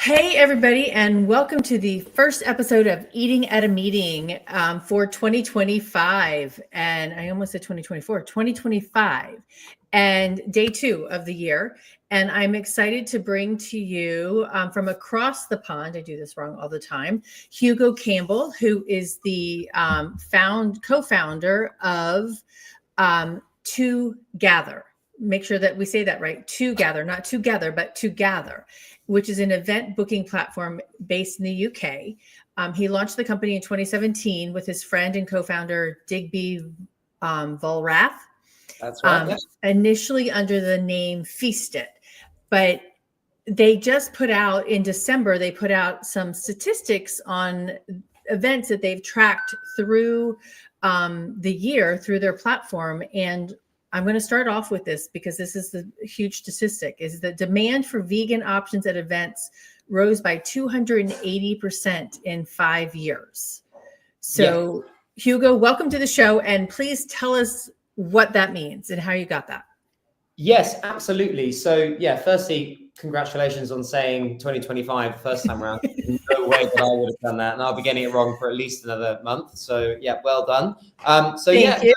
Hey, everybody, and welcome to the first episode of Eating at a Meeting for 2025. And I almost said 2024, 2025, and day 2 of the year. And I'm excited to bring to you from across the pond, I do this wrong all the time, Hugo Campbell, who is the co-founder of Togather. Make sure that we say that right. Togather, not together, but Togather, which is an event booking platform based in the UK. He launched the company in 2017 with his friend and co-founder Digby Volrath. That's right. Yes. Initially under the name Feast It, but they just put out in December, they put out some statistics on events that they've tracked through the year through their platform. And I'm going to start off with this because this is the huge statistic, is that demand for vegan options at events rose by 280% in 5 years. So yeah. Hugo, welcome to the show. And please tell us what that means and how you got that. Yes, absolutely. So yeah, firstly, congratulations on saying 2025 first time around. No way that I would have done that. And I'll be getting it wrong for at least another month. So yeah, well done. Thank you.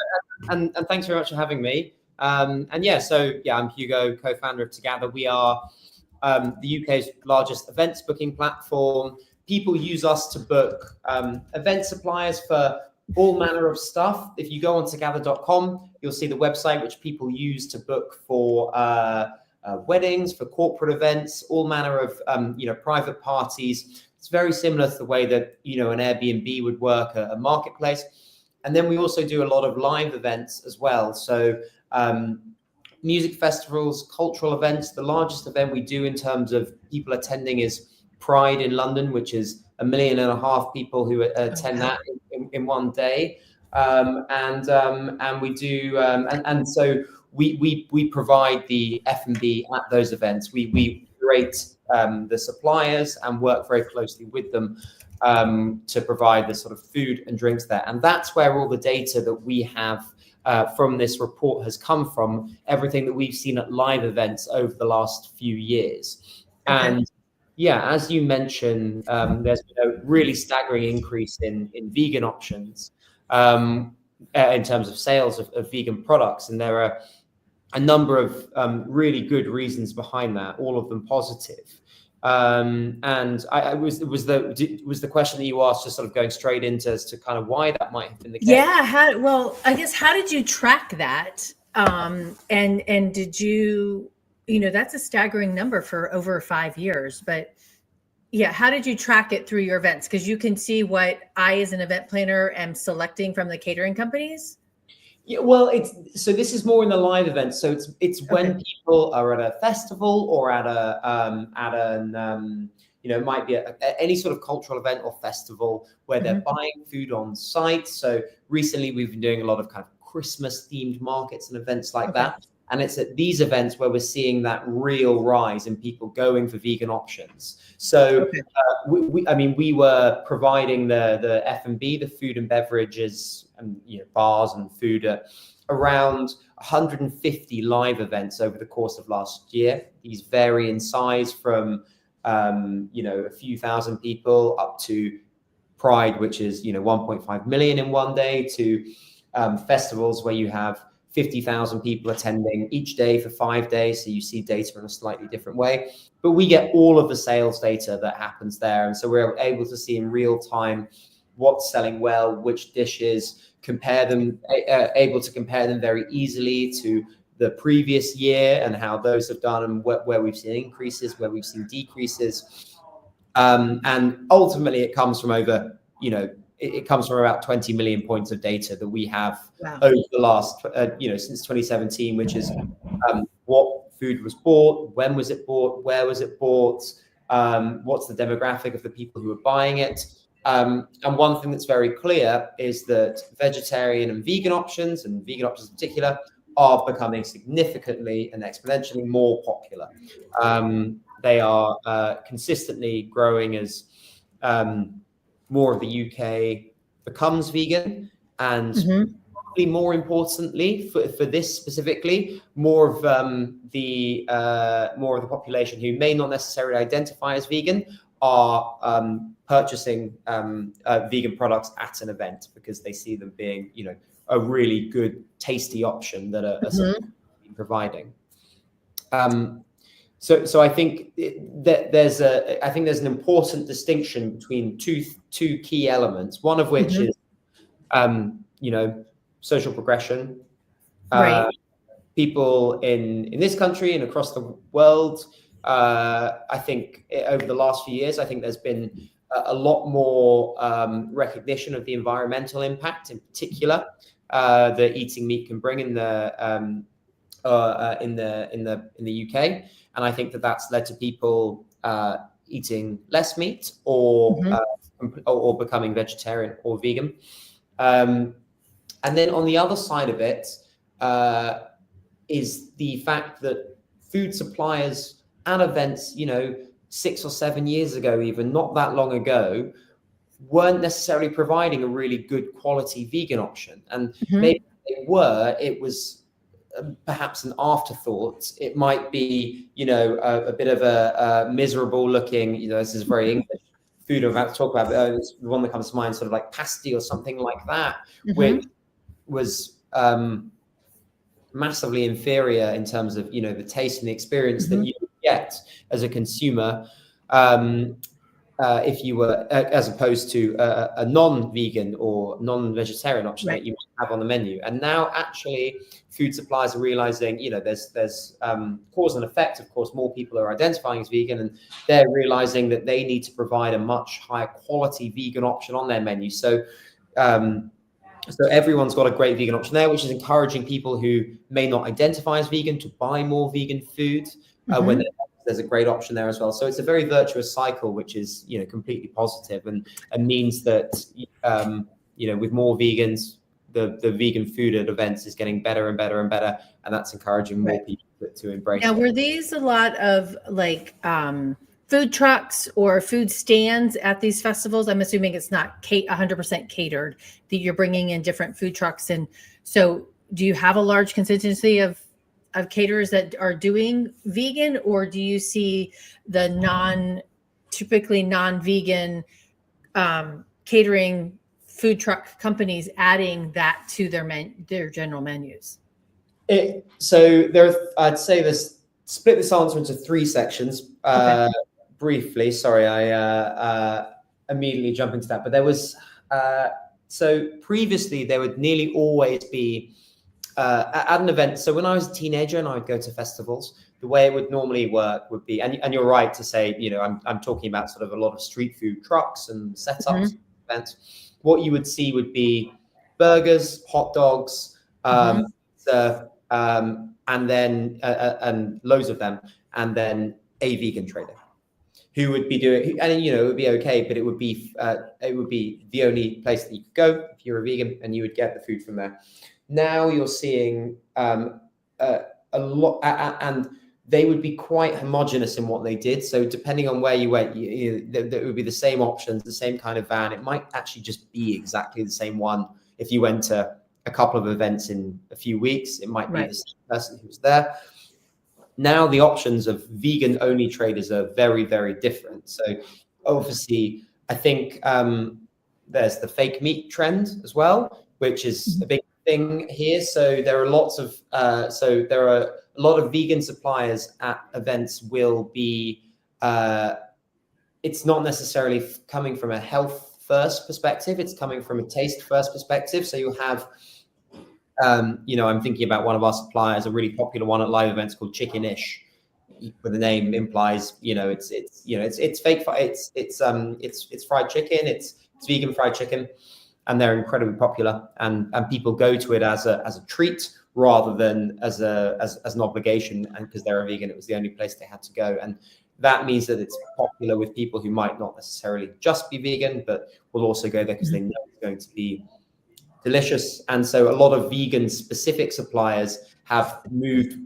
And thanks very much for having me. I'm Hugo, co-founder of Togather. We are the UK's largest events booking platform. People use us to book event suppliers for all manner of stuff. If you go on togather.com, you'll see the website which people use to book for weddings, for corporate events, all manner of private parties. It's very similar to the way that an Airbnb would work, a marketplace. And then we also do a lot of live events as well. So music festivals, cultural events. The largest event we do in terms of people attending is Pride in London, which is 1.5 million people who attend that in one day. So we provide the F&B at those events. We curate the suppliers and work very closely with them to provide the sort of food and drinks there. And that's where all the data that we have from this report has come from, everything that we've seen at live events over the last few years. Okay. And yeah, as you mentioned, there's been a really staggering increase in vegan options in terms of sales of vegan products. And there are a number of really good reasons behind that, all of them positive. Was the question that you asked just sort of going straight into as to kind of why that might have been the case? Yeah. How did you track that? And did you, that's a staggering number for over 5 years, but yeah, how did you track it through your events? Because you can see what I, as an event planner, am selecting from the catering companies. Yeah, well, this is more in the live events. So it's when people are at a festival or at it might be any sort of cultural event or festival where they're buying food on site. So recently we've been doing a lot of kind of Christmas themed markets and events like that. And it's at these events where we're seeing that real rise in people going for vegan options. So we were providing the F&B, the food and beverages, and bars and food at around 150 live events over the course of last year. These vary in size from a few thousand people up to Pride, which is 1.5 million in one day, to festivals where you have 50,000 people attending each day for 5 days. So you see data in a slightly different way, but we get all of the sales data that happens there. And so we're able to see in real time what's selling well, which dishes, able to compare them very easily to the previous year and how those have done and where we've seen increases, where we've seen decreases. And ultimately it comes from over, it comes from about 20 million points of data that we have over the last, since 2017, which is what food was bought, when was it bought, where was it bought, what's the demographic of the people who are buying it. And one thing that's very clear is that vegetarian and vegan options in particular, are becoming significantly and exponentially more popular. They are consistently growing as more of the UK becomes vegan, and probably more importantly for this specifically, more of the population who may not necessarily identify as vegan are purchasing vegan products at an event because they see them being, a really good, tasty option that are providing. So I think that there's an important distinction between two key elements. One of which is social progression. Right. People in this country and across the world, I think over the last few years, I think there's been a lot more recognition of the environmental impact, in particular, that eating meat can bring in the UK. And I think that that's led to people eating less meat or becoming vegetarian or vegan. And then on the other side of it is the fact that food suppliers and events, 6 or 7 years ago, even not that long ago, weren't necessarily providing a really good quality vegan option. And maybe they were, it was perhaps an afterthought. It might be, a bit of a miserable looking, this is very English food I'm about to talk about, but it's the one that comes to mind, sort of like pasty or something like that, which was massively inferior in terms of, the taste and the experience that you get as a consumer. If you were, as opposed to a non-vegan or non-vegetarian option that you might have on the menu. And now actually food suppliers are realizing, there's cause and effect. Of course, more people are identifying as vegan, and they're realizing that they need to provide a much higher quality vegan option on their menu. So everyone's got a great vegan option there, which is encouraging people who may not identify as vegan to buy more vegan food when there's a great option there as well. So it's a very virtuous cycle, which is, completely positive and means that, with more vegans, the vegan food at events is getting better and better and better. And that's encouraging more people to embrace. Now, were these a lot of food trucks or food stands at these festivals? I'm assuming it's not 100% catered, that you're bringing in different food trucks. And so do you have a large contingency of caterers that are doing vegan, or do you see the typically non-vegan catering food truck companies adding that to their general menus? So I'd say split this answer into 3 sections. Briefly, sorry, I immediately jump into that, but there was so previously there would nearly always be at an event. So when I was a teenager and I would go to festivals, the way it would normally work would be, and you're right to say, I'm talking about sort of a lot of street food trucks and setups events. What you would see would be burgers, hot dogs, and then and loads of them, and then a vegan trader who would be doing, and it would be okay, but it would be the only place that you could go if you're a vegan, and you would get the food from there. Now you're seeing a lot, and they would be quite homogenous in what they did. So depending on where you went, there would be the same options, the same kind of van. It might actually just be exactly the same one. If you went to a couple of events in a few weeks, it might be the same person who was there. Now the options of vegan only traders are very, very different. So obviously, I think there's the fake meat trend as well, which is a big thing here. So there are lots of there are a lot of vegan suppliers at events will be it's not necessarily coming from a health first perspective, it's coming from a taste first perspective. So you have I'm thinking about one of our suppliers, a really popular one at live events called Chicken-ish, where the name implies it's fake, it's fried chicken, it's vegan fried chicken, and they're incredibly popular, and people go to it as a treat rather than as an obligation, and because they're a vegan, it was the only place they had to go. And that means that it's popular with people who might not necessarily just be vegan, but will also go there because they know it's going to be delicious. And so a lot of vegan specific suppliers have moved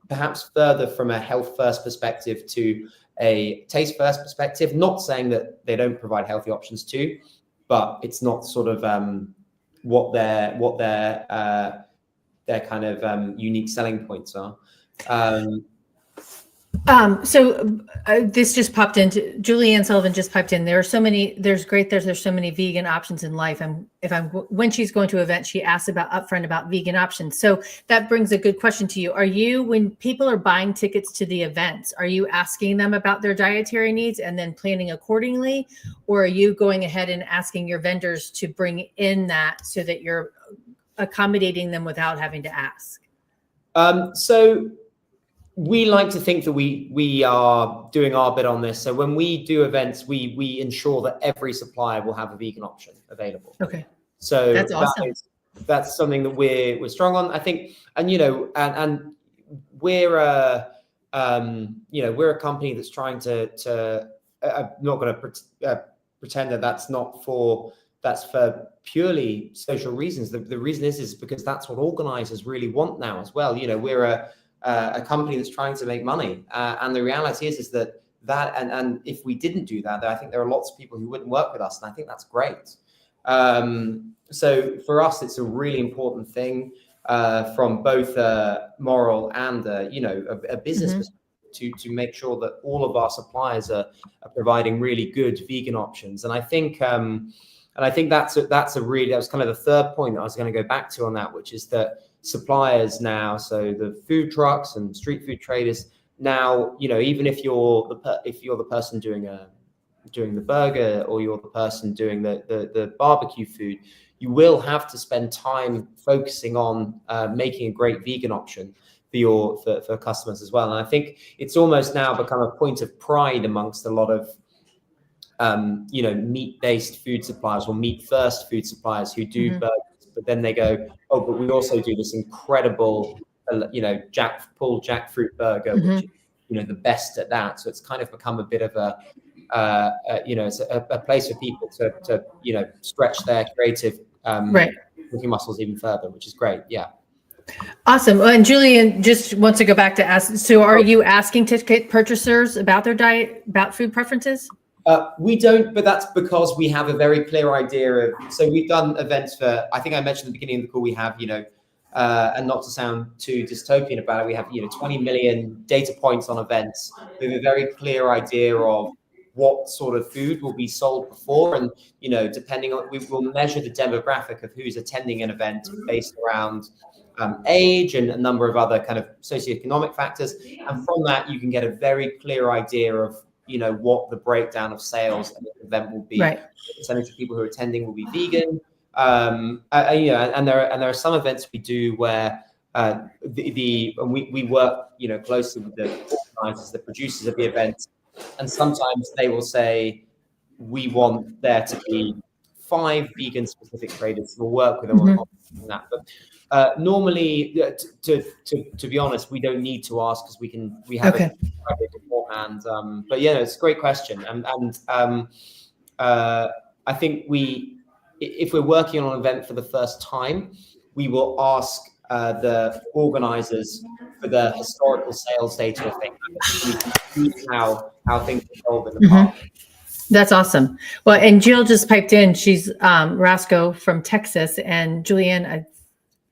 perhaps further from a health first perspective to a taste first perspective, not saying that they don't provide healthy options too, but it's not sort of their kind of unique selling points are. This just popped into Julianne Sullivan just piped in. There's so many vegan options in life. And when she's going to an event, she asks upfront about vegan options. So that brings a good question to you. When people are buying tickets to the events, are you asking them about their dietary needs and then planning accordingly? Or are you going ahead and asking your vendors to bring in that so that you're accommodating them without having to ask? So we like to think that we are doing our bit on this. So when we do events, we ensure that every supplier will have a vegan option available. Okay. So that's awesome. That's something that we're strong on, I think. And and we're we're a company that's trying to I'm not going to pretend that that's for purely social reasons. The reason is because that's what organizers really want now as well. We're a company that's trying to make money, and the reality is that and if we didn't do that, I think there are lots of people who wouldn't work with us, and I think that's great. So for us, it's a really important thing from both a moral and a business perspective to make sure that all of our suppliers are providing really good vegan options. And I think that was kind of the third point that I was going to go back to on that, which is that suppliers now, so the food trucks and street food traders now, even if you're the person doing the burger, or you're the person doing the barbecue food, you will have to spend time focusing on making a great vegan option for customers as well. And I think it's almost now become a point of pride amongst a lot of meat-based food suppliers or meat-first food suppliers who do burgers, but then they go, oh, but we also do this incredible, pulled jackfruit burger, which is, the best at that. So it's kind of become a bit of it's a place for people to stretch their creative cooking muscles even further, which is great. Yeah. Awesome. Well, and Julian just wants to go back to ask, so are you asking ticket purchasers about their diet, about food preferences? We don't, but that's because we have a very clear idea of, so we've done events for, I think I mentioned at the beginning of the call, we have, and not to sound too dystopian about it, we have, 20 million data points on events. We have a very clear idea of what sort of food will be sold before. And, depending on, we will measure the demographic of who's attending an event based around age and a number of other kind of socioeconomic factors. And from that, you can get a very clear idea of, what the breakdown of sales at the event will be. Right. The percentage of people who are attending will be vegan. And there are some events we do where we work, closely with the organizers, the producers of the event, and sometimes they will say, we want there to be 5 vegan specific traders. We'll work with them on that. But normally, to be honest, we don't need to ask because we have a idea beforehand. But it's a great question, and I think if we're working on an event for the first time, we will ask the organizers for the historical sales data of things, how things are sold in the past. That's awesome. Well, and Jill just piped in. She's Rasco from Texas, and Julianne,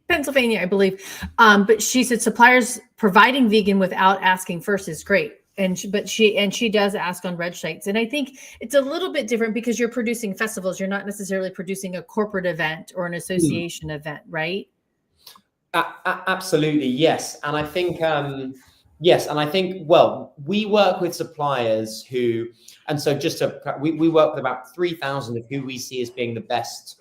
Pennsylvania, I believe. But she said suppliers providing vegan without asking first is great. But she does ask on reg sites. And I think it's a little bit different because you're producing festivals. You're not necessarily producing a corporate event or an association event, right? Absolutely, yes. And I think, well, we work with suppliers who, and so we work with about 3,000 of who we see as being the best,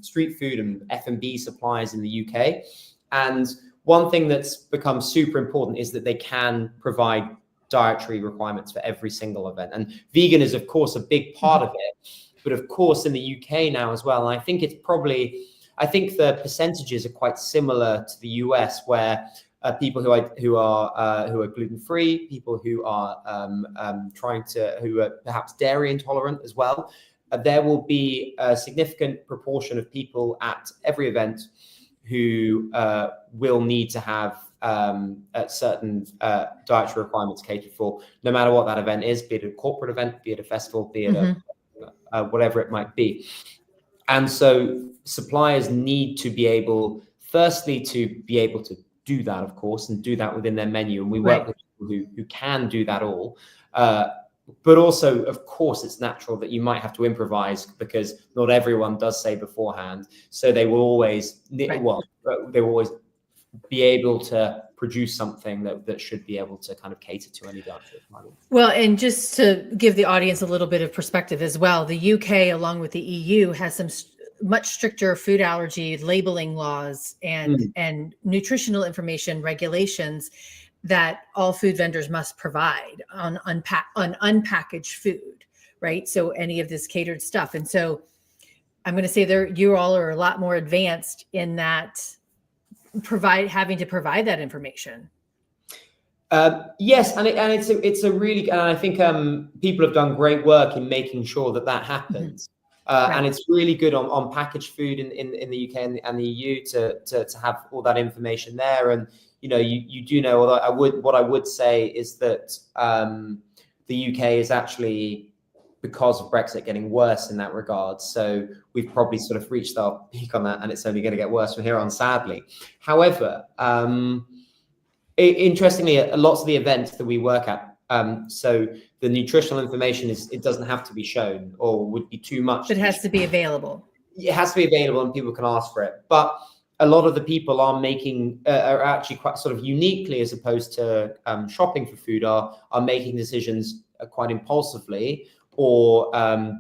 street food and F&B suppliers in the UK. And one thing that's become super important is that they can provide dietary requirements for every single event. And vegan is, of course, a big part of it, but of course in the UK now as well. And I think the percentages are quite similar to the US, where people who are gluten-free, people who are who are perhaps dairy intolerant as well. There will be a significant proportion of people at every event who will need to have certain dietary requirements catered for, no matter what that event is, be it a corporate event, be it a festival, be it whatever it might be. And so suppliers need to be able, firstly, to be able to do that, of course, and do that within their menu. And we work with people who can do that all. But also, of course, it's natural that you might have to improvise because not everyone does say beforehand. So they will always, well, they will always be able to produce something that should be able to kind of cater to any dietary requirements. Well, and just to give the audience a little bit of perspective as well, the UK, along with the EU, has some much stricter food allergy labeling laws and nutritional information regulations that all food vendors must provide on unpackaged food, right? So any of this catered stuff. And so I'm going to say you all are a lot more advanced in that having to provide that information. Yes, and it's a really, and I think people have done great work in making sure that happens. And it's really good on packaged food in the UK and the EU to have all that information there. And you do know, although what I would say is that the UK is actually, because of Brexit, getting worse in that regard. So we've probably sort of reached our peak on that, and it's only going to get worse from here on, sadly. However, interestingly, lots of the events that we work at, so the nutritional information it doesn't have to be shown or would be too much. It has to be available. It has to be available and people can ask for it. But a lot of the people are actually quite sort of uniquely, as opposed to shopping for food, are making decisions quite impulsively or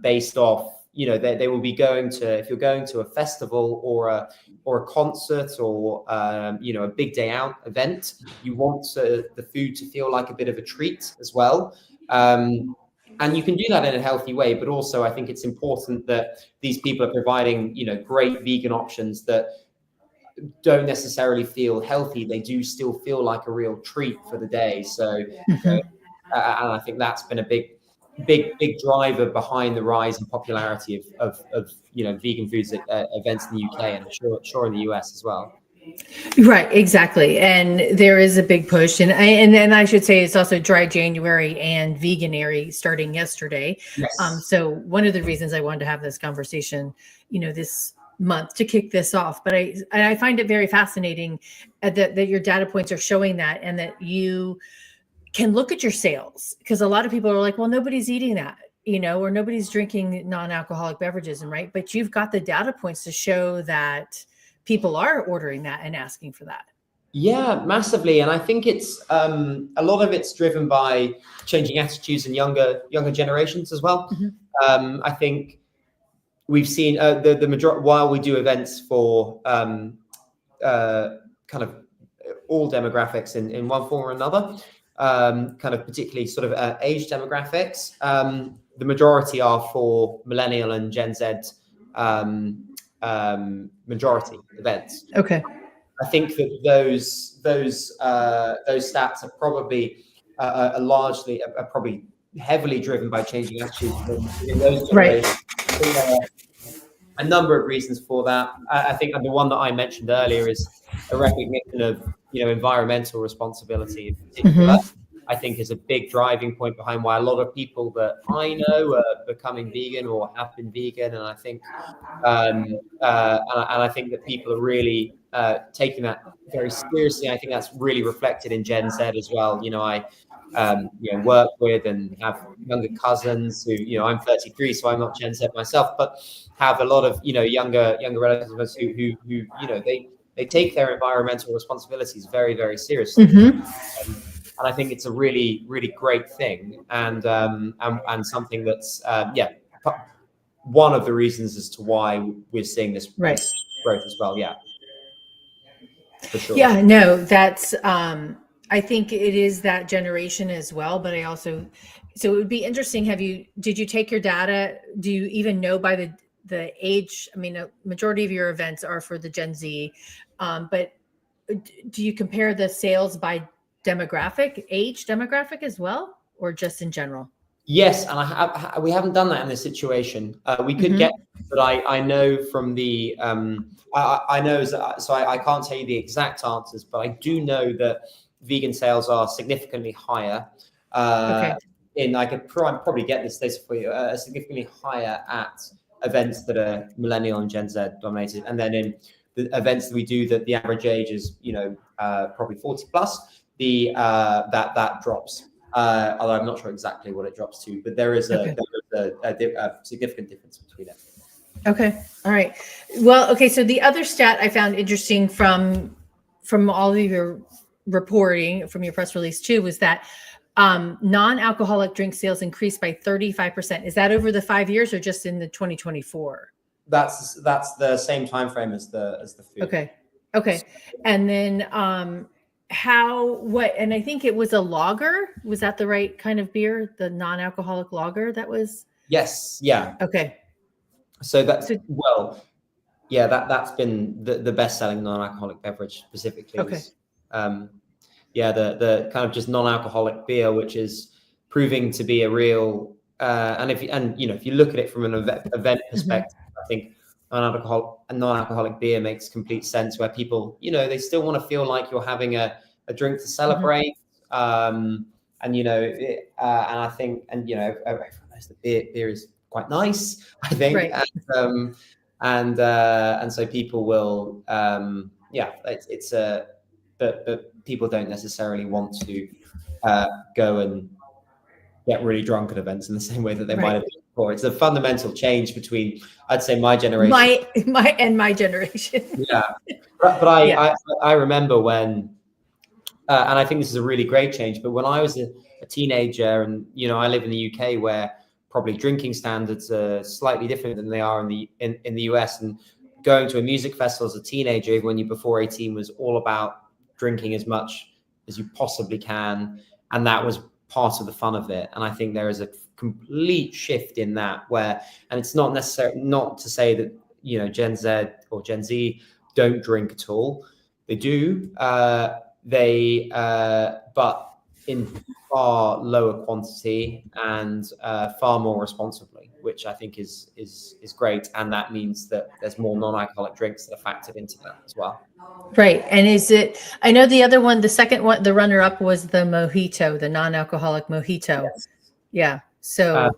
based off, they will be going to, if you're going to a festival or a concert or a big day out event, you want the food to feel like a bit of a treat as well. And you can do that in a healthy way, but also I think it's important that these people are providing, great vegan options that don't necessarily feel healthy. They do still feel like a real treat for the day. So, and I think that's been a big driver behind the rise in popularity of vegan foods at events in the UK, and I'm sure in the US as well. Right, exactly. And there is a big push, and I should say it's also Dry January and Veganuary starting yesterday. Yes. So one of the reasons I wanted to have this conversation, this month to kick this off, but I find it very fascinating that your data points are showing that, and that you can look at your sales, because a lot of people are like, well, nobody's eating that, or nobody's drinking non-alcoholic beverages, right? But you've got the data points to show that people are ordering that and asking for that. Yeah, massively. And I think it's a lot of it's driven by changing attitudes in younger generations as well. I think we've seen the majority, while we do events for kind of all demographics in one form or another, kind of particularly sort of age demographics, the majority are for millennial and Gen Z majority events. Okay. I think that those stats are probably largely probably heavily driven by changing attitudes in those generations. Right. A number of reasons for that. I think the one that I mentioned earlier is a recognition of environmental responsibility in particular. I think is a big driving point behind why a lot of people that I know are becoming vegan or have been vegan. And I think and I think that people are really taking that very seriously. I think that's really reflected in Gen Z as well. I work with and have younger cousins who, I'm 33, so I'm not Gen Z myself, but have a lot of, younger relatives of us who they take their environmental responsibilities very, very seriously. And I think it's a really, really great thing, and something that's one of the reasons as to why we're seeing this growth as well. Yeah, for sure. Yeah, no, that's I think it is that generation as well. But so it would be interesting. Did you take your data? Do you even know by the age? I mean, a majority of your events are for the Gen Z, but do you compare the sales by age demographic as well, or just in general? Yes, and we haven't done that in this situation. We could get, but I know from the I know, so I can't tell you the exact answers, but I do know that vegan sales are significantly higher. I could probably get this data for you. Significantly higher at events that are millennial and Gen Z dominated, and then in the events that we do that the average age is, probably 40 plus, that drops. Although I'm not sure exactly what it drops to, but there is a significant difference between it. Okay. All right. Well, okay. So the other stat I found interesting from all of your reporting from your press release too was that non-alcoholic drink sales increased by 35%. Is that over the 5 years or just in the 2024? That's the same time frame as the food. Okay. And then and I think it was a lager. Was that the right kind of beer? The non-alcoholic lager that was? Yes. Yeah. Okay. So that's that's been the best-selling non-alcoholic beverage specifically. Okay. The kind of just non-alcoholic beer, which is proving to be a real and if you look at it from an event perspective, I think non-alcoholic beer makes complete sense, where people, they still want to feel like you're having a drink to celebrate. And I think, everyone knows that beer is quite nice, I think. Right. And so people will, but people don't necessarily want to go and get really drunk at events in the same way that they might have been before. It's a fundamental change between, I'd say, my generation. My generation. Yeah. But I remember when, and I think this is a really great change, but when I was a teenager, and, I live in the UK, where probably drinking standards are slightly different than they are in the US, and going to a music festival as a teenager, even when you're before 18, was all about drinking as much as you possibly can. And that was part of the fun of it. And I think there is a complete shift in that, and it's not necessarily, not to say that, Gen Z or Gen Z don't drink at all. They do, but in far lower quantity and far more responsibly, which I think is great. And that means that there's more non-alcoholic drinks that are factored into that as well. Right. And I know the other one, the second one, the runner up was the mojito, the non-alcoholic mojito. Yes. Yeah. So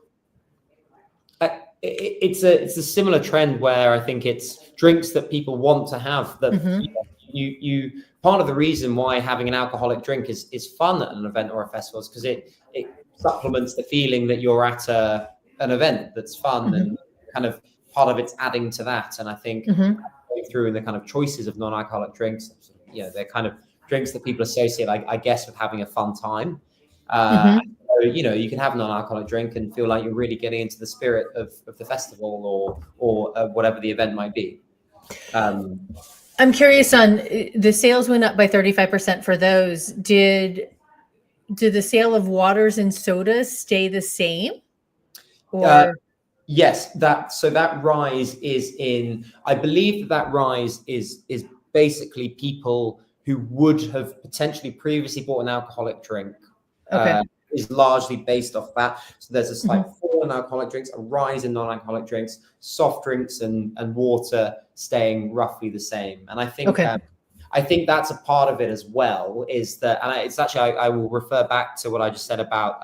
it's a similar trend, where I think it's drinks that people want to have, that you part of the reason why having an alcoholic drink is fun at an event or a festival is because it supplements the feeling that you're at an event that's fun, and kind of part of it's adding to that. And I think going through in the kind of choices of non-alcoholic drinks, they're kind of drinks that people associate, I guess, with having a fun time. So, you can have a non-alcoholic drink and feel like you're really getting into the spirit of the festival or whatever the event might be. I'm curious on the sales went up by 35% for those. Did the sale of waters and sodas stay the same? Or yes, that rise is I believe that rise is basically people who would have potentially previously bought an alcoholic drink. Is largely based off that. So there's a slight fall in alcoholic drinks, a rise in non-alcoholic drinks, soft drinks and water staying roughly the same. And I think I think that's a part of it as well, is that, and it's actually, I will refer back to what I just said about,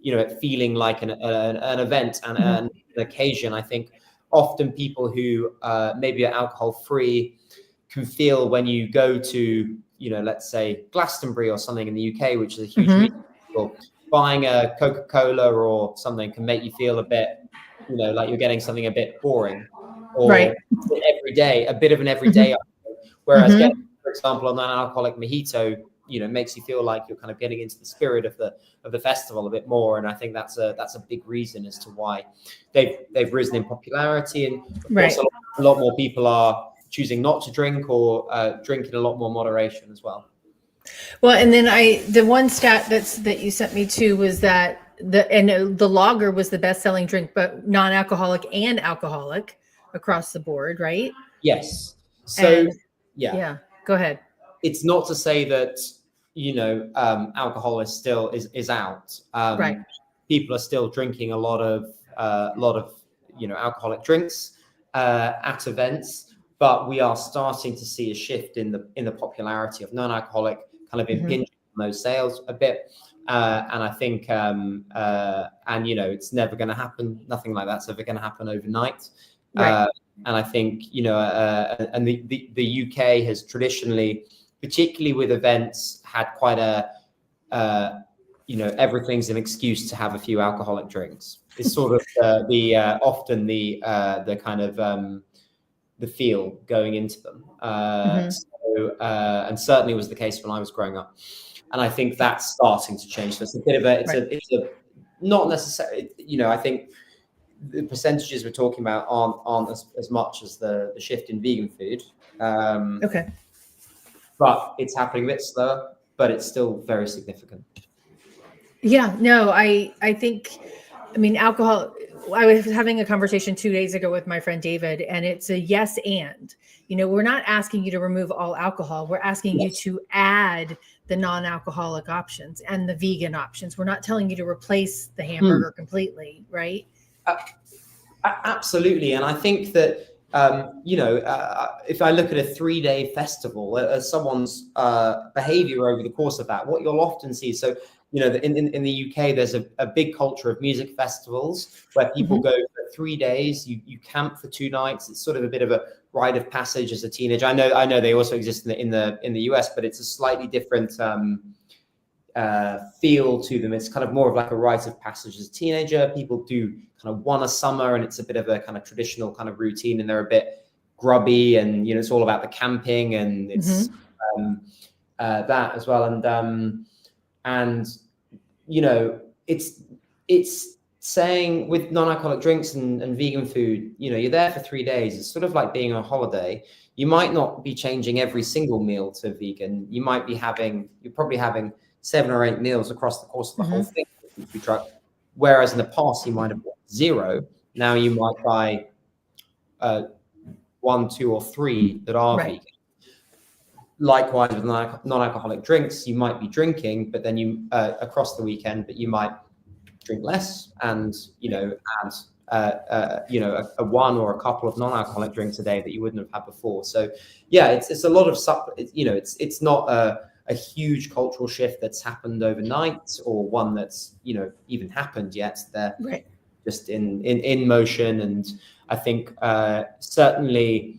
it feeling like an event and an occasion. I think often people who maybe are alcohol free can feel, when you go to, let's say Glastonbury or something in the UK, which is a huge meeting, buying a Coca-Cola or something can make you feel a bit, like you're getting something a bit boring, or a bit of an everyday. Whereas getting, for example, a non-alcoholic mojito, makes you feel like you're kind of getting into the spirit of the festival a bit more. And I think that's a big reason as to why they've risen in popularity. And of course, a lot more people are choosing not to drink, or drink in a lot more moderation as well. Well, and then the one stat that you sent me to was that the lager was the best-selling drink, but non-alcoholic and alcoholic across the board, right? Yes. So go ahead. It's not to say that alcohol is still is out. People are still drinking a lot of alcoholic drinks at events, but we are starting to see a shift in the popularity of non-alcoholic, kind of impinging on those sales a bit. And I think, and it's never going to happen. Nothing like that's ever going to happen overnight. Right. And I think, and the UK has traditionally, particularly with events, had quite a, everything's an excuse to have a few alcoholic drinks. It's sort of often the kind of the feel going into them. And certainly was the case when I was growing up. And I think that's starting to change. So it's a bit of it's a not necessarily, I think the percentages we're talking about aren't as much as the shift in vegan food. Okay. But it's happening a bit slower, but it's still very significant. Yeah, no, I think, alcohol, I was having a conversation 2 days ago with my friend David, and it's a yes and. We're not asking you to remove all alcohol. We're asking you to add the non-alcoholic options and the vegan options. We're not telling you to replace the hamburger completely, right? Absolutely. And I think that, if I look at a 3-day festival, someone's behavior over the course of that, what you'll often see. So, in the UK, there's a big culture of music festivals where people go for 3 days, you camp for 2 nights. It's sort of a bit of a rite of passage as a teenager. I know they also exist in the US, but it's a slightly different feel to them. It's kind of more of like a rite of passage as a teenager. People do kind of one a summer, and it's a bit of a kind of traditional kind of routine, and they're a bit grubby, and it's all about the camping, and it's that as well. And it's saying with non-alcoholic drinks and vegan food, you're there for 3 days. It's sort of like being on holiday. You might not be changing every single meal to vegan. You're probably having 7 or 8 meals across the course of the whole thing. Whereas in the past, you might have bought 0. Now you might buy 1, 2, or 3 that are vegan. Likewise with non-alcoholic drinks, you might be drinking, but then you across the weekend, but you might drink less and add a 1 or a couple of non-alcoholic drinks a day that you wouldn't have had before. So yeah, it's a lot of it's not a huge cultural shift that's happened overnight, or one that's even happened yet. They're just in motion. And I think certainly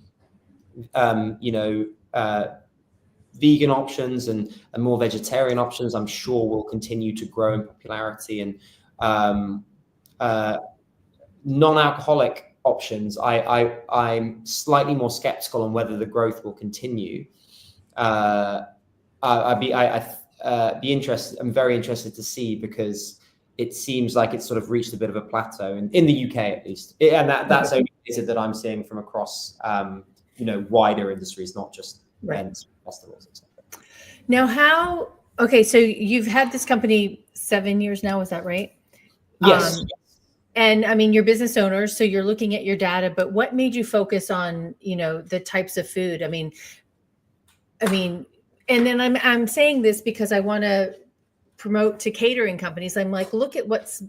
vegan options and more vegetarian options, I'm sure, will continue to grow in popularity. And non-alcoholic options, I'm slightly more skeptical on whether the growth will continue. I'm very interested to see, because it seems like it's sort of reached a bit of a plateau in the UK at least. And that's only that I'm seeing from across wider industries, not just events, festivals, etc. Now, so you've had this company 7 years now, is that right? Yes. And you're business owners, so you're looking at your data, but what made you focus on, the types of food? And then I'm saying this because I want to promote to catering companies. I'm like, look at what's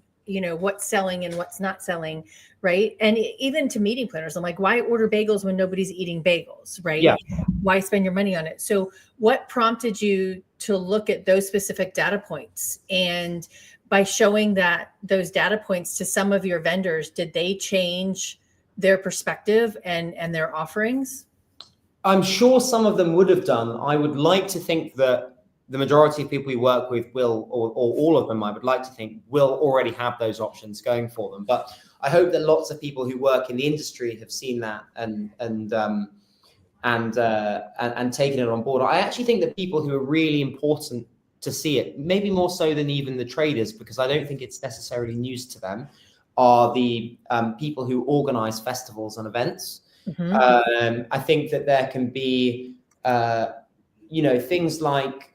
selling and what's not selling, right? And even to meeting planners, I'm like, why order bagels when nobody's eating bagels, right? Yeah. Why spend your money on it? So what prompted you to look at those specific data points? And by showing those data points to some of your vendors, did they change their perspective and their offerings? I'm sure some of them would have done. I would like to think that the majority of people we work with will, or all of them, I would like to think, will already have those options going for them. But I hope that lots of people who work in the industry have seen that and taken it on board. I actually think that people who are really important to see it, maybe more so than even the traders, because I don't think it's necessarily news to them, are the people who organize festivals and events. I think that there can be, things like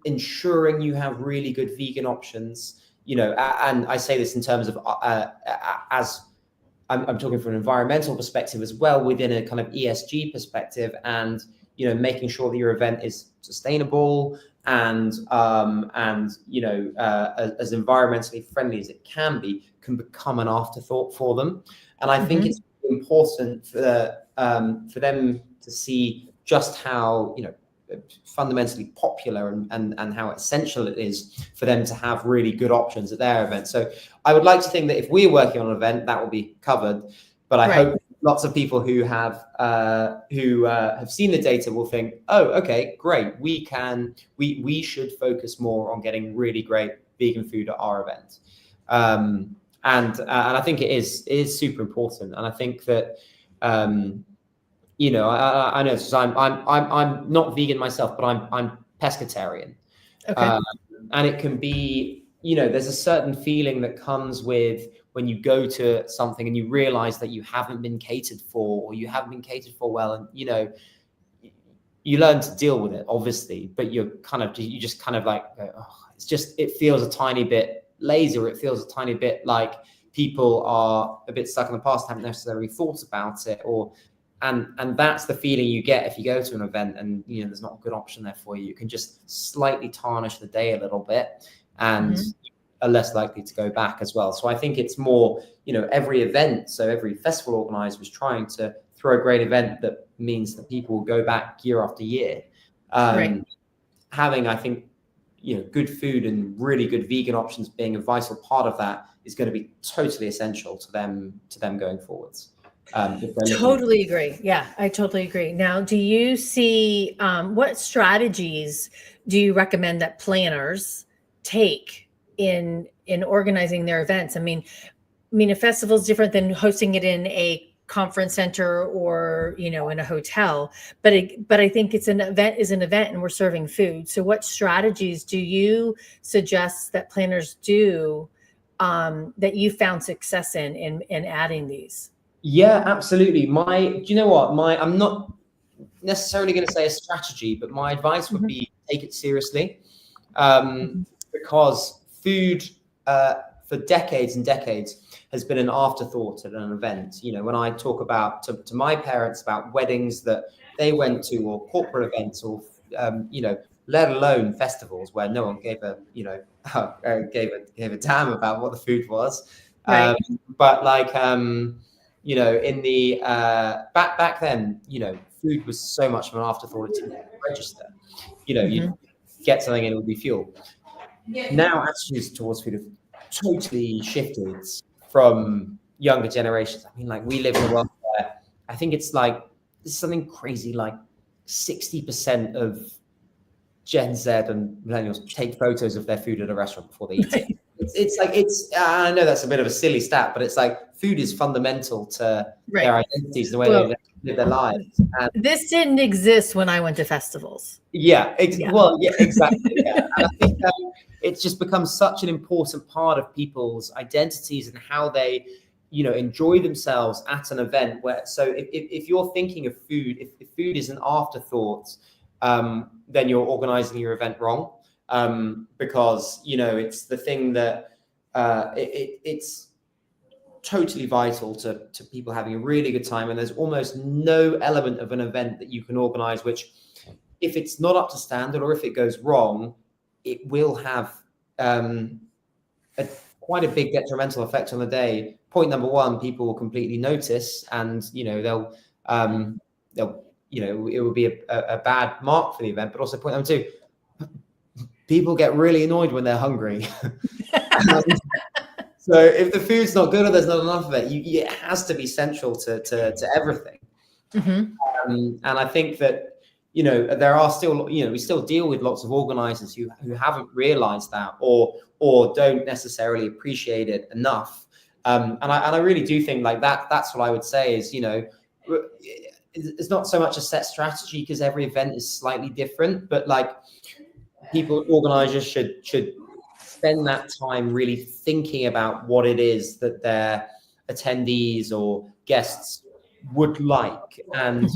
ensuring you have really good vegan options, and I say this in terms of as I'm talking from an environmental perspective as well, within a kind of ESG perspective, and making sure that your event is sustainable and as environmentally friendly as it can become an afterthought for them. And I think it's important for them to see just how fundamentally popular and how essential it is for them to have really good options at their event. So I would like to think that if we're working on an event, that will be covered. But I hope lots of people who have seen the data will think, oh, okay, great. We should focus more on getting really great vegan food at our event. And I think it is super important. And I think that, you know, I know I'm not vegan myself, but I'm pescatarian. Okay. And it can be, you know, there's a certain feeling that comes with when you go to something and you realize that you haven't been catered for, or you haven't been catered for well, and you know, you learn to deal with it, obviously, but you just kind of like, oh, it feels a tiny bit lazy, or it feels a tiny bit like people are a bit stuck in the past, haven't necessarily thought about it, and that's the feeling you get if you go to an event and, you know, there's not a good option there for you. You can just slightly tarnish the day a little bit, and are less likely to go back as well. So I think it's more, you know, every event, so every festival organizer is trying to throw a great event that means that people will go back year after year. Having, I think, you know, good food and really good vegan options being a vital part of that is going to be totally essential to them going forwards. Totally agree. Yeah, I totally agree. Now, do you see what strategies do you recommend that planners take in organizing their events? I mean, a festival is different than hosting it in a conference center or, you know, in a hotel, but I think an event is an event, and we're serving food. So what strategies do you suggest that planners do that you found success in adding these? Yeah, absolutely. Do you know what? I'm not necessarily going to say a strategy, but my advice would be take it seriously, because food for decades and decades has been an afterthought at an event. You know, when I talk about to my parents about weddings that they went to, or corporate events, or you know, let alone festivals where no one gave a damn about what the food was. But like, you know, in the back then, you know, food was so much of an afterthought. It didn't register. You know, you get something and it would be fuel. Now attitudes towards food have totally shifted from younger generations. I mean, like, we live in a world where I think it's something crazy, like 60% of Gen Z and millennials take photos of their food at a restaurant before they eat it. I know that's a bit of a silly stat, but it's like food is fundamental to their identities, the way they live their lives. And this didn't exist when I went to festivals. Well, yeah, exactly. Yeah. And I think it's just become such an important part of people's identities and how they, you know, enjoy themselves at an event. So if you're thinking of food, if food is an afterthought, then you're organizing your event wrong, because, you know, it's the thing that it's totally vital to people having a really good time. And there's almost no element of an event that you can organize which, if it's not up to standard or if it goes wrong, it will have quite a big detrimental effect on the day. Point number one, people will completely notice, and, you know, they'll you know, it will be a bad mark for the event. But also, point number two, people get really annoyed when they're hungry. So if the food's not good or there's not enough of it, it has to be central to everything. And I think that, you know, there are still, you know, we still deal with lots of organizers who haven't realized that, or don't necessarily appreciate it enough. And I really do think, like, that's what I would say is, you know, it's not so much a set strategy, because every event is slightly different, but like, organizers should spend that time really thinking about what it is that their attendees or guests would like. And,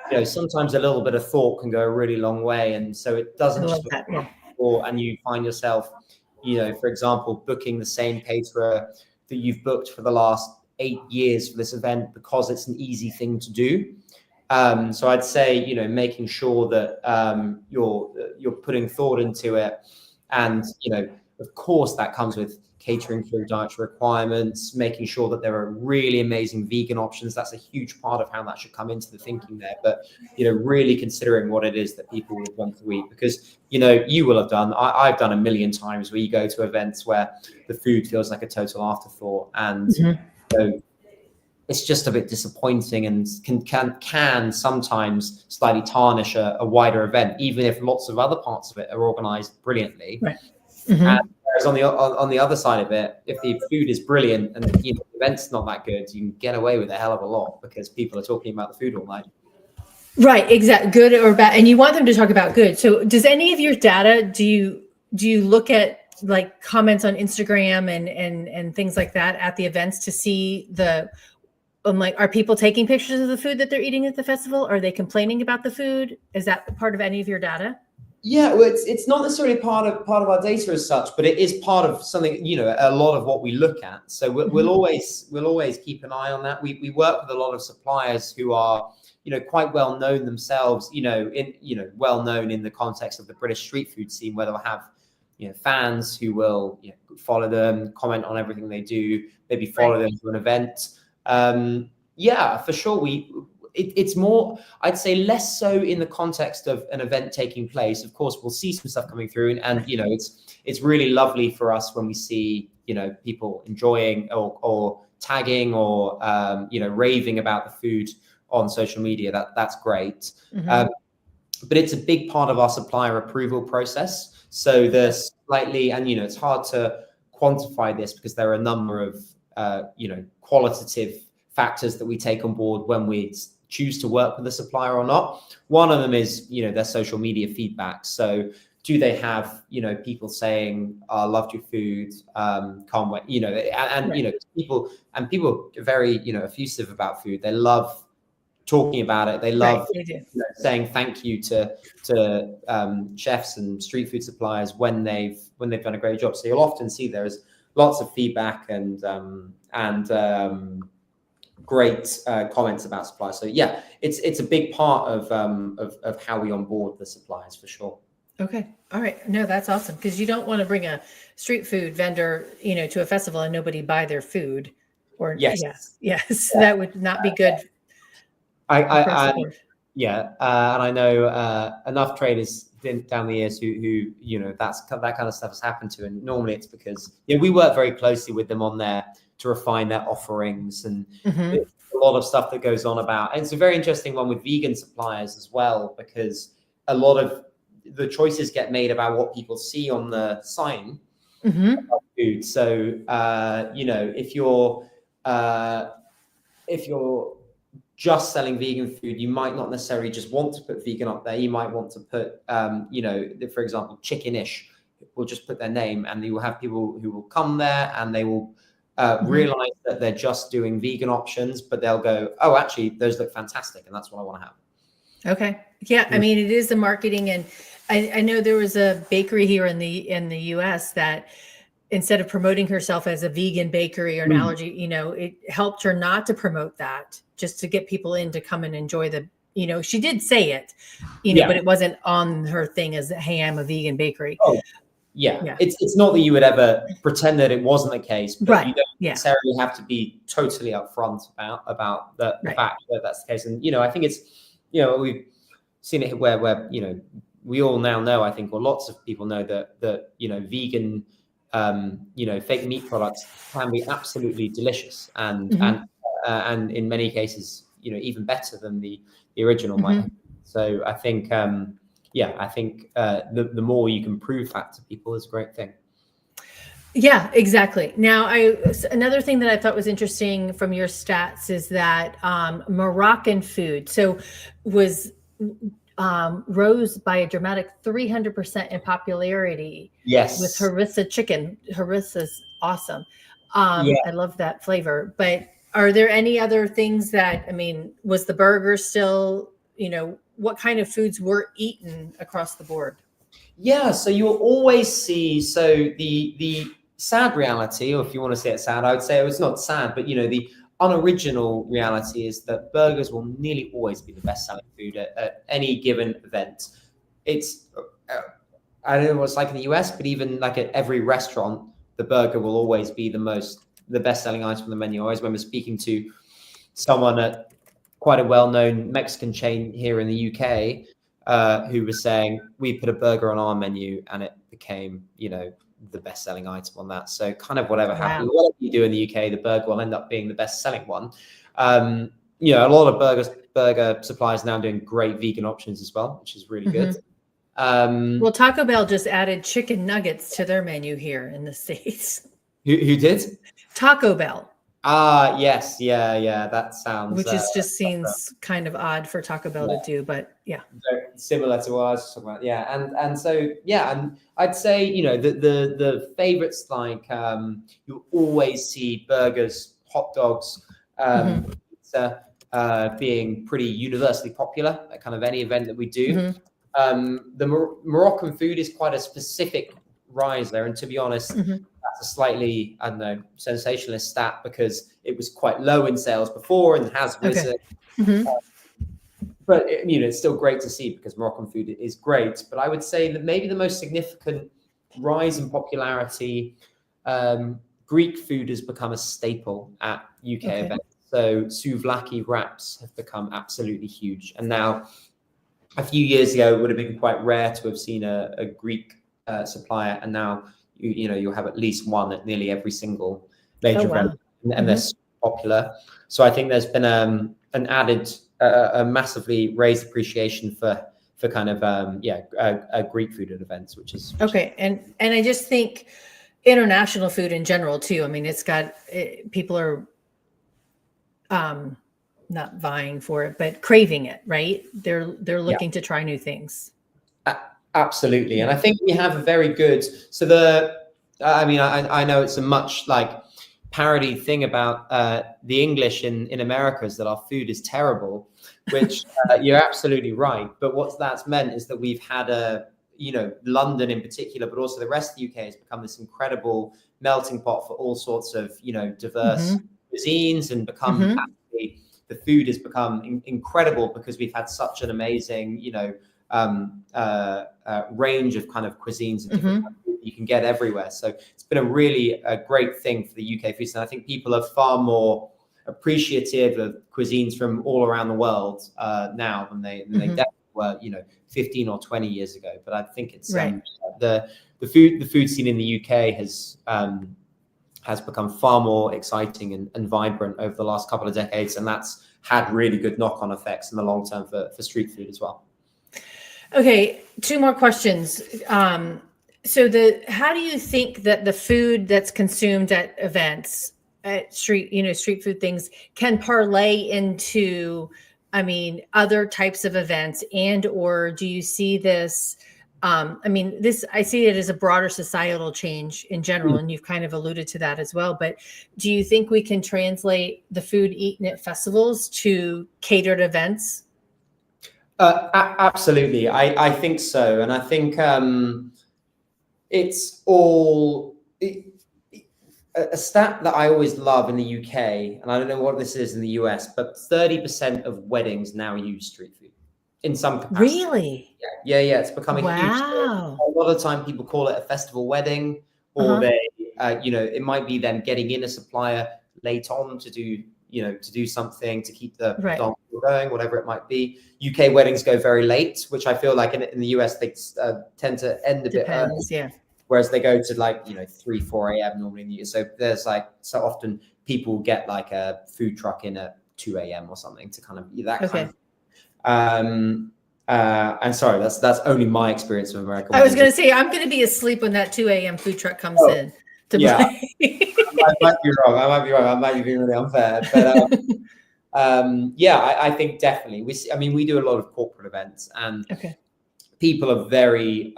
you know, sometimes a little bit of thought can go a really long way. And so it doesn't just and you find yourself, you know, for example, booking the same caterer that you've booked for the last 8 years for this event because it's an easy thing to do. So I'd say, you know, making sure that you're putting thought into it, and, you know, of course that comes with catering for dietary requirements, making sure that there are really amazing vegan options. That's a huge part of how that should come into the thinking there. But, really considering what it is that people would want to eat, because, you will have done, I've done a million times, where you go to events where the food feels like a total afterthought. And it's just a bit disappointing, and can sometimes slightly tarnish a wider event, even if lots of other parts of it are organized brilliantly. Right. And whereas on the other side of it, if the food is brilliant and the event's not that good, you can get away with a hell of a lot because people are talking about the food all night. Right, exactly. Good or bad, and you want them to talk about good. So, does any of your data, do you look at like comments on Instagram and things like that at the events to see like, are people taking pictures of the food that they're eating at the festival? Are they complaining about the food? Is that part of any of your data? Yeah, well, it's not necessarily part of our data as such, but it is part of something, a lot of what we look at. So we'll always keep an eye on that. We work with a lot of suppliers who are, quite well known themselves, well known in the context of the British street food scene, where they'll have, fans who will follow them, comment on everything they do, maybe follow them to an event. Yeah, for sure. It's more, I'd say, less so in the context of an event taking place. Of course, we'll see some stuff coming through, and it's really lovely for us when we see people enjoying or tagging or raving about the food on social media. That's great. But it's a big part of our supplier approval process. So there's slightly, and it's hard to quantify this because there are a number of qualitative factors that we take on board when we choose to work with a supplier or not. One of them is, their social media feedback. So do they have, people saying, "I loved your food, can't wait," people are very, effusive about food. They love talking about it. They love saying thank you to chefs and street food suppliers when they've done a great job. So you'll often see there's lots of feedback and great comments about suppliers. So yeah, it's a big part of how we onboard the suppliers, for sure. Okay. All right. No, that's awesome, because you don't want to bring a street food vendor, to a festival and nobody buy their food. Or yes, that would not be good. And I know enough traders down the years who that kind of stuff has happened to, and normally it's because we work very closely with them on there to refine their offerings, and there's a lot of stuff that goes on about. And it's a very interesting one with vegan suppliers as well, because a lot of the choices get made about what people see on the sign about food. So if you're just selling vegan food, you might not necessarily just want to put vegan up there. You might want to put, for example, Chickenish will just put their name, and you will have people who will come there and they will realize that they're just doing vegan options, but they'll go, "Oh, actually, those look fantastic, and that's what I want to have." Okay. Yeah. I mean, it is the marketing. And I know there was a bakery here in the US that, instead of promoting herself as a vegan bakery or an allergy, it helped her not to promote that, just to get people in to come and enjoy she did say it, but it wasn't on her thing as, "Hey, I'm a vegan bakery." Oh, yeah. It's not that you would ever pretend that it wasn't the case, but you don't necessarily have to be totally upfront about the fact that that's the case. And, I think it's, we've seen it where we all now know, I think, or lots of people know that vegan, fake meat products can be absolutely delicious and in many cases, even better than the original might. So I think, the more you can prove that to people is a great thing. Yeah, exactly. Now, another thing that I thought was interesting from your stats is that Moroccan food rose by a dramatic 300% in popularity. Yes, with harissa chicken. Harissa's awesome. I love that flavor. But are there any other things that, was the burger still, what kind of foods were eaten across the board? Yeah, so you'll always see, the sad reality, or if you want to say it sad, I would say it's not sad, but the unoriginal reality is that burgers will nearly always be the best selling food at any given event. It's I don't know what it's like in the US, but even like at every restaurant, the burger will always be the best selling item on the menu. I always remember speaking to someone at quite a well-known Mexican chain here in the UK who was saying, we put a burger on our menu and it became, the best selling item on that. So kind of whatever happens, whatever you do in the UK, the burger will end up being the best selling one. A lot of burger suppliers now doing great vegan options as well, which is really good. Well, Taco Bell just added chicken nuggets to their menu here in the States. Who did? Taco Bell. Yes. Yeah. That sounds... Which just seems kind of odd for Taco Bell to do, but yeah. Very similar to what I was talking about. Yeah. And so, yeah, and I'd say, the favorites, like you'll always see burgers, hot dogs, pizza being pretty universally popular at kind of any event that we do. The Moroccan food is quite a specific rise there. And to be honest, that's a slightly, I don't know, sensationalist stat because it was quite low in sales before and has risen. But it's still great to see because Moroccan food is great. But I would say that maybe the most significant rise in popularity, Greek food has become a staple at UK events. So souvlaki wraps have become absolutely huge. And now, a few years ago, it would have been quite rare to have seen a Greek supplier, and now you'll have at least one at nearly every single major event, and they're super popular. So I think there's been an added, a massively raised appreciation for kind of Greek food at events, which is okay. And I just think international food in general too. I mean, people are not vying for it, but craving it, right? They're looking to try new things. Absolutely. And I think we have a very good, I know it's a much like parody thing about the English in America is that our food is terrible, which you're absolutely right. But what that's meant is that we've had London in particular, but also the rest of the UK has become this incredible melting pot for all sorts of, diverse cuisines and become the food has become incredible because we've had such an amazing, range of kind of cuisines and different you can get everywhere. So it's been a great thing for the UK food. And I think people are far more appreciative of cuisines from all around the world now than they definitely were, 15 or 20 years ago. But I think it's the food scene in the UK has become far more exciting and vibrant over the last couple of decades. And that's had really good knock-on effects in the long term for street food as well. Okay, 2 more questions. So how do you think that the food that's consumed at events, at street food things, can parlay into, other types of events, or do you see this? I see it as a broader societal change in general, and you've kind of alluded to that as well. But do you think we can translate the food eaten at festivals to catered events? Absolutely. I think so. And I think it's all a stat that I always love in the UK, and I don't know what this is in the US, but 30% of weddings now use street food in some capacity. Really? Yeah. It's becoming huge. A lot of the time people call it a festival wedding, or they, it might be them getting in a supplier late on to do something to keep the dance going, whatever it might be. UK weddings go very late, which I feel like in the US they tend to end a bit early. Whereas they go to 3, 4 a.m. normally in the US. So there's so often people get like a food truck in at 2 a.m. or something to kind of that kind of. And sorry, that's only my experience of American. I was going to say I'm going to be asleep when that 2 a.m. food truck comes in. I might be wrong. I might be being really unfair, but I think definitely we do a lot of corporate events, and people are very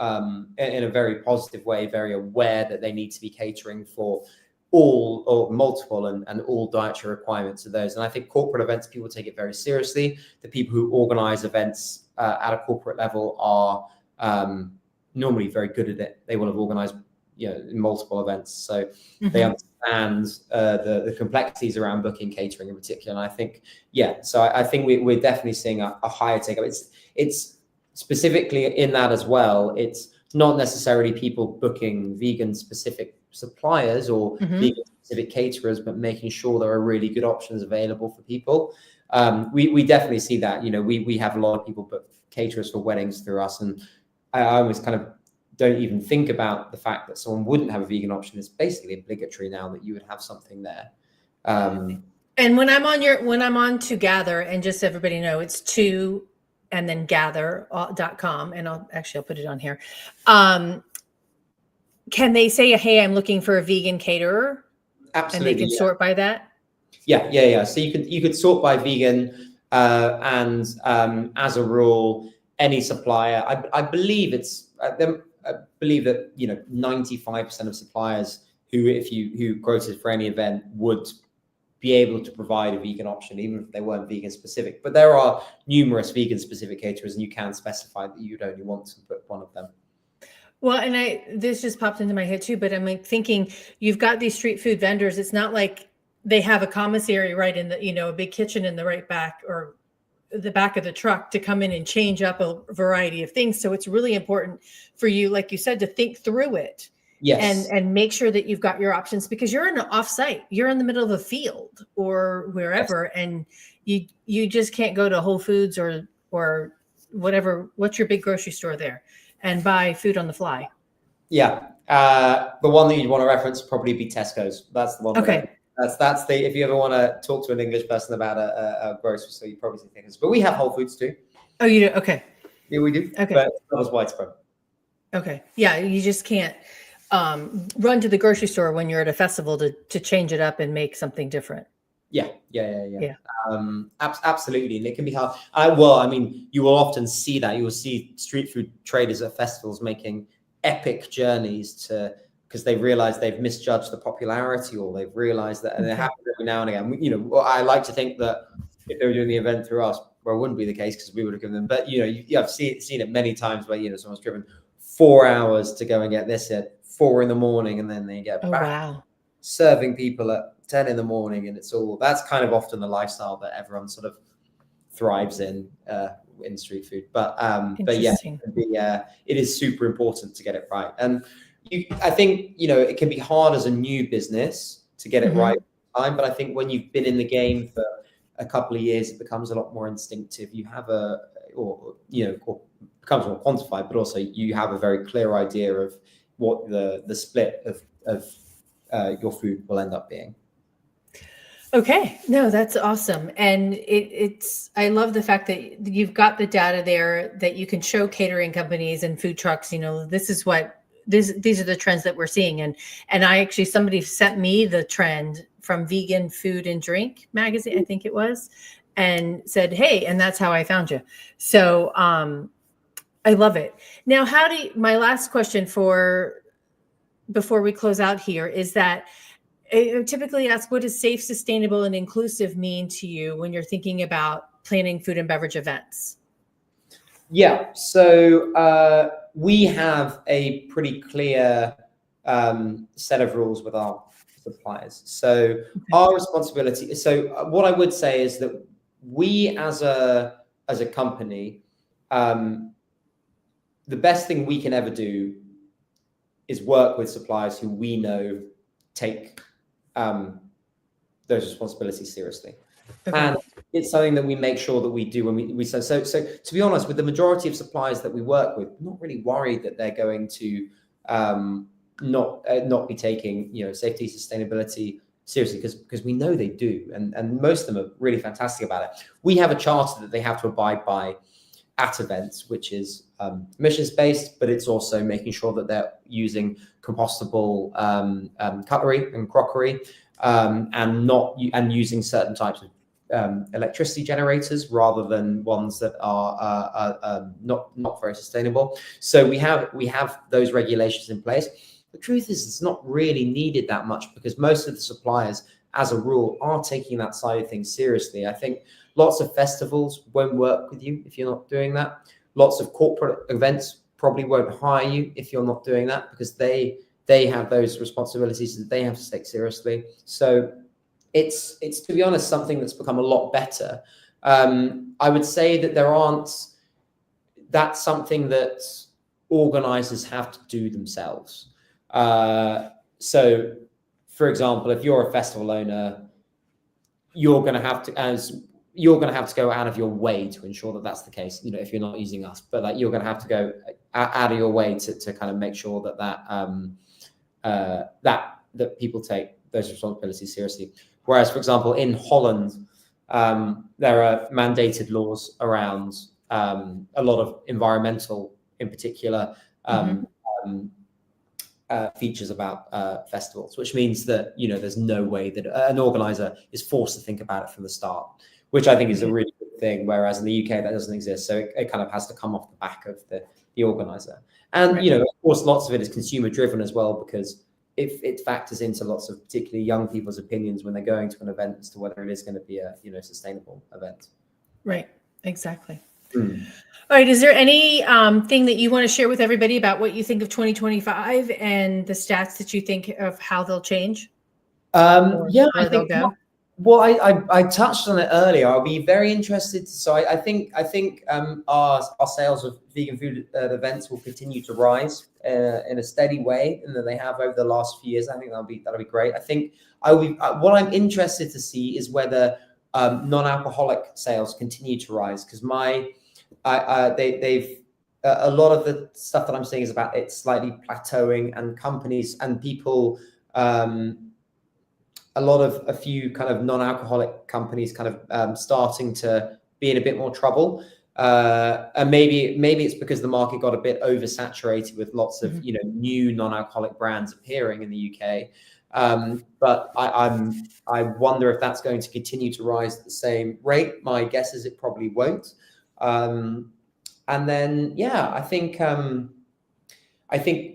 in a very positive way, very aware that they need to be catering for all or multiple and all dietary requirements of those. And I think corporate events, people take it very seriously. The people who organize events at a corporate level are normally very good at it. They will have organized multiple events, so they understand the complexities around booking, catering in particular. And I think so I think we're definitely seeing a higher take up. It's specifically in that as well. It's not necessarily people booking vegan specific suppliers or vegan specific caterers, but making sure there are really good options available for people. We definitely see that. We have a lot of people book caterers for weddings through us, and I almost kind of don't even think about the fact that someone wouldn't have a vegan option. It's basically obligatory now that you would have something there. And when I'm on Togather, and just so everybody know, it's to and then gather.com, and I'll put it on here. Can they say, hey, I'm looking for a vegan caterer? Absolutely. And they can sort by that? Yeah. So you could sort by vegan, and as a rule, any supplier. I believe that 95% of suppliers who quoted for any event would be able to provide a vegan option, even if they weren't vegan specific. But there are numerous vegan specific caterers, and you can specify that you'd only want to put one of them. Well, and this just popped into my head too, but I'm like thinking, you've got these street food vendors. It's not like they have a commissary right in the, a big kitchen in the right back or the back of the truck to come in and change up a variety of things. So it's really important for you, like you said, to think through it. Yes. And make sure that you've got your options, because you're in an offsite, you're in the middle of a field or wherever, yes. And you just can't go to Whole Foods or whatever. What's your big grocery store there, and buy food on the fly? Yeah. The one that you'd want to reference would probably be Tesco's. That's the one. Okay. That's the, if you ever want to talk to an English person about a grocery store, you probably think this, but we have Whole Foods too. Oh, you do? Okay. Yeah, we do. Okay. But it's not as widespread. Okay. Yeah. You just can't run to the grocery store when you're at a festival to change it up and make something different. Yeah. Absolutely. And it can be hard. You will often see that. You will see street food traders at festivals making epic journeys because they realize they've misjudged the popularity, or they've realized that, and it happens every now and again. I like to think that if they were doing the event through us, well, it wouldn't be the case because we would have given them, but I've seen it many times where, someone's driven 4 hours to go and get this at 4 a.m, and then they get back serving people at 10 a.m, and that's kind of often the lifestyle that everyone sort of thrives in street food. But yeah, it is super important to get it right. And I think it can be hard as a new business to get it right time, but I think when you've been in the game for a couple of years, it becomes a lot more instinctive. You have or becomes more quantified, but also you have a very clear idea of what the split of your food will end up being. Okay. No, that's awesome. And I love the fact that you've got the data there that you can show catering companies and food trucks, this is these are the trends that we're seeing. And somebody sent me the trend from Vegan Food and Drink magazine, I think it was, and said, hey, and that's how I found you. So, I love it. Now, my last question before we close out here is that I typically ask, what does safe, sustainable, and inclusive mean to you when you're thinking about planning food and beverage events? Yeah, so we have a pretty clear set of rules with our suppliers. So our responsibility. So what I would say is that we, as a company, the best thing we can ever do is work with suppliers who we know take those responsibilities seriously. Okay. And it's something that we make sure that we do when we so to be honest, with the majority of suppliers that we work with, I'm not really worried that they're going to not be taking safety, sustainability seriously, because we know they do, and most of them are really fantastic about it. We have a charter that they have to abide by at events, which is emissions based, but it's also making sure that they're using compostable cutlery and crockery, and using certain types of electricity generators rather than ones that are not very sustainable. So we have those regulations in place. The truth is, it's not really needed that much because most of the suppliers, as a rule, are taking that side of things seriously. I think lots of festivals won't work with you if you're not doing that. Lots of corporate events probably won't hire you if you're not doing that, because they have those responsibilities that they have to take seriously. So it's to be honest, something that's become a lot better. I would say that that's something that organizers have to do themselves. So, for example, if you're a festival owner, you're going to have to go out of your way to ensure that that's the case. If you're not using us, but like you're going to have to go out of your way to kind of make sure that people take those responsibilities seriously. Whereas, for example, in Holland, there are mandated laws around a lot of environmental, in particular, features about festivals, which means that there's no way that an organizer is forced to think about it from the start, which I think is a really good thing. Whereas in the UK, that doesn't exist, so it kind of has to come off the back of the organizer. And of course, lots of it is consumer driven as well, because if it factors into lots of particularly young people's opinions when they're going to an event as to whether it is going to be a sustainable event. Right. Exactly. All right. Is there any thing that you want to share with everybody about what you think of 2025 and the stats that you think of how they'll change? I think. Well, I touched on it earlier. I'll be very interested. So I think our sales of vegan food events will continue to rise in a steady way, and that they have over the last few years. I think that'll be great. I think what I'm interested to see is whether non-alcoholic sales continue to rise, because they've a lot of the stuff that I'm seeing is about it slightly plateauing, and companies and people. A few kind of non-alcoholic companies kind of starting to be in a bit more trouble. And maybe it's because the market got a bit oversaturated with lots of, new non-alcoholic brands appearing in the UK. But I wonder if that's going to continue to rise at the same rate. My guess is it probably won't. And then, I think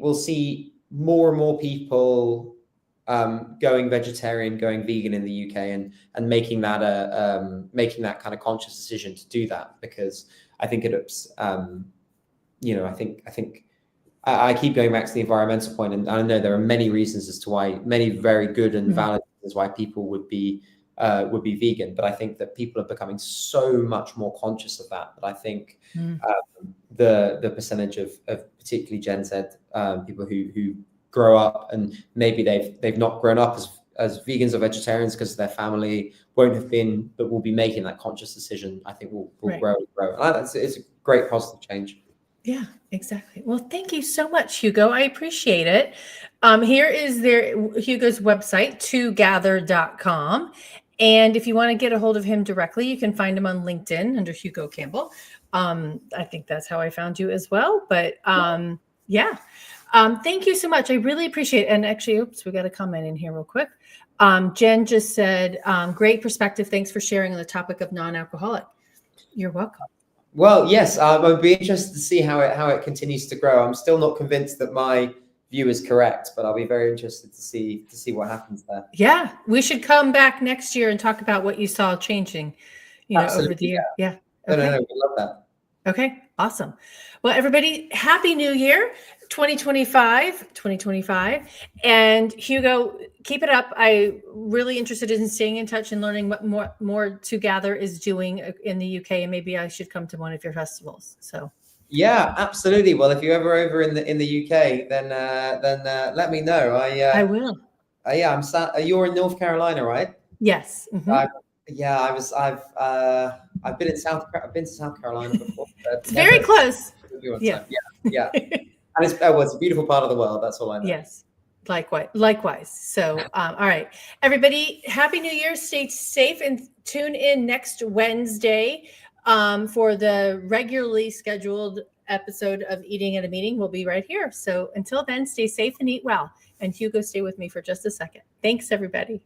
we'll see more and more people going vegetarian, going vegan in the UK, and making that kind of conscious decision to do that, because I think I keep going back to the environmental point, and I know there are many reasons as to why, many very good and valid reasons why people would be vegan, but I think that people are becoming so much more conscious of that. But I think the percentage of particularly Gen Z people who grow up, and maybe they've not grown up as vegans or vegetarians because their family won't have been, but will be making that conscious decision, I think will grow and grow. And it's a great positive change. Yeah, exactly. Well, thank you so much, Hugo. I appreciate it. Here is Hugo's website, togather.com. And if you want to get a hold of him directly, you can find him on LinkedIn under Hugo Campbell. I think that's how I found you as well. But thank you so much. I really appreciate it. And actually, we got a comment in here real quick. Jen just said, great perspective. Thanks for sharing on the topic of non-alcoholic. You're welcome. Well, yes, I'd be interested to see how it continues to grow. I'm still not convinced that my view is correct, but I'll be very interested to see what happens there. Yeah, we should come back next year and talk about what you saw changing, over the year. Yeah. Okay. No, we love that. Okay, awesome. Well, everybody, Happy New Year, 2025. And Hugo, keep it up. I'm really interested in staying in touch and learning what more Togather is doing in the UK, and maybe I should come to one of your festivals. So. Yeah, absolutely. Well, if you're ever over in the UK, then let me know. I will. I'm you're in North Carolina, right? Yes. Mm-hmm. I've been to South Carolina before. It's very close. Yeah. And it's a beautiful part of the world. That's all I know. Yes. Likewise. So, all right, everybody, Happy New Year. Stay safe and tune in next Wednesday for the regularly scheduled episode of Eating at a Meeting. We'll be right here. So until then, stay safe and eat well. And Hugo, stay with me for just a second. Thanks, everybody.